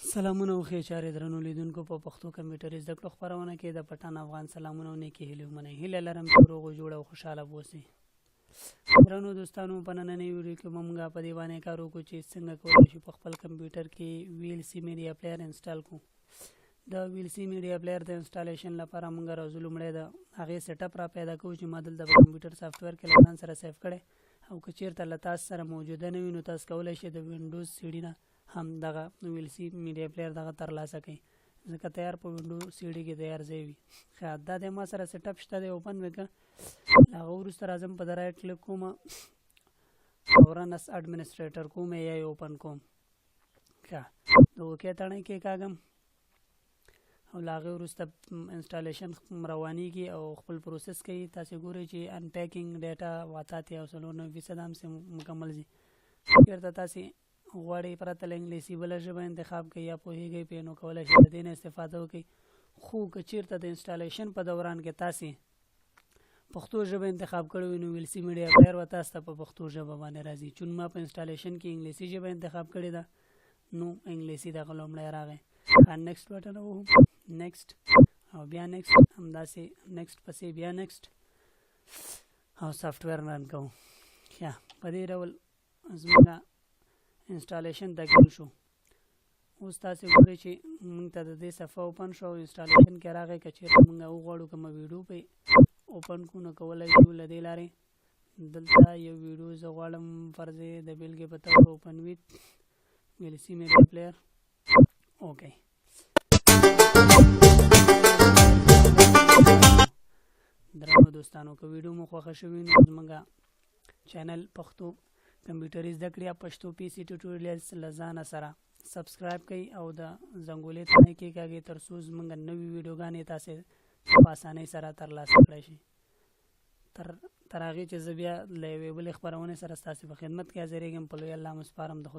سلامونه او ښې چارې درنو لیدونکو په پښتو کمپیوټر زده کړو خپرونه کې د پټان افغان سلامونه او نیکې هیلې ومنئ. هیله لرم چې روغ او جوړ او خوشحاله اوسئ. درنو دوستانو په نننۍ ویډیو کې موږ په دې باندې کار وکړو چې څنګه کولی شو په خپل کمپیوټر کې VLC میډیا پلیئر انسټال کړو. د VLC میډیا پلیئر د انسټالیشن لپاره موږ راځو لومړی د هغې سیټ اپ را پیدا کوو چې ما دلته په کمپیوټر سافټویر کې له ځان سره سیف کړی، او که چېرته له تاسو سره موجوده نه وي نو تاسو کولی شئ د وینډوز CD نه هم دغه VLC میډیا پلیئر دغه ترلاسه کړئ، ځکه تیار په وینډوز CD کې تیار ځای وي. ښه، دا د ما سره سیټ اپ شته دی، اوپن مې کړه. له هغه وروسته راځم په د رایټ کلیک کوم او رن اس اډمنسټریټر کوم یا یې اوپن کوم. ښه، د اوکې تڼۍ کې کاږم او له هغې وروسته انسټالیشن روانېږي او خپل پروسس کوي. تاسې ګورئ چې انپیکینګ ډیټا 88% هم مکمل ځي. چېرته تاسې غواړئ پرته له انګلیسي بله ژبه انتخاب کړئ یا پوهېږئ پرې نو کولی شئ د دې نه استفاده وکړئ. خو که چېرته د انسټالیشن په دوران کې تاسې پښتو ژبه انتخاب کړې وي نو VLC میډیا پلیئر به تاسو ته په پښتو ژبه باندې راځي. چون ما په انسټالیشن کې انګلیسي ژبه انتخاب کړې ده نو انګلیسي دغه لومړی راغی. نیکسټ بټن ووهم، نیکسټ او بیا نیکسټ، همداسې نیکسټ پسې بیا نیکسټ او سافټویر رن کوو. ښه، په دې ډول زموږ انسټالیشن تکمیل شو. اوس تاسې ګورئ چې موږ ته د دې صفحه اوپن شو او انسټالیشن کې راغی. که چېرته موږ وغواړو کومه ویډیو پې اوپن کړو نو کولی شو له دې لارې. دلته یو ویډیو زه غواړم فرض د بیلګې په طور اوپن ویت VLC میډیا پلیئر. اوکې، درنو دوستانو که ویډیو مو خوښه شوي نو زموږ چینل پښتو کمپیوټري زده کړې یا پښتو PC ټیوټوریلز له ځانه سره سبسکرایب کړئ او د زنګولې تڼۍ کېکاږئ تر څو زموږ نوې ویډیوګانې تاسې په اسانۍ سره ترلاسه کړی شئ. تر هغې چې زه بیا له یوې بلې خپرونې سره ستاسې په خدمت کې حاضرېږم. په لوی الله مو سپارم. د خدای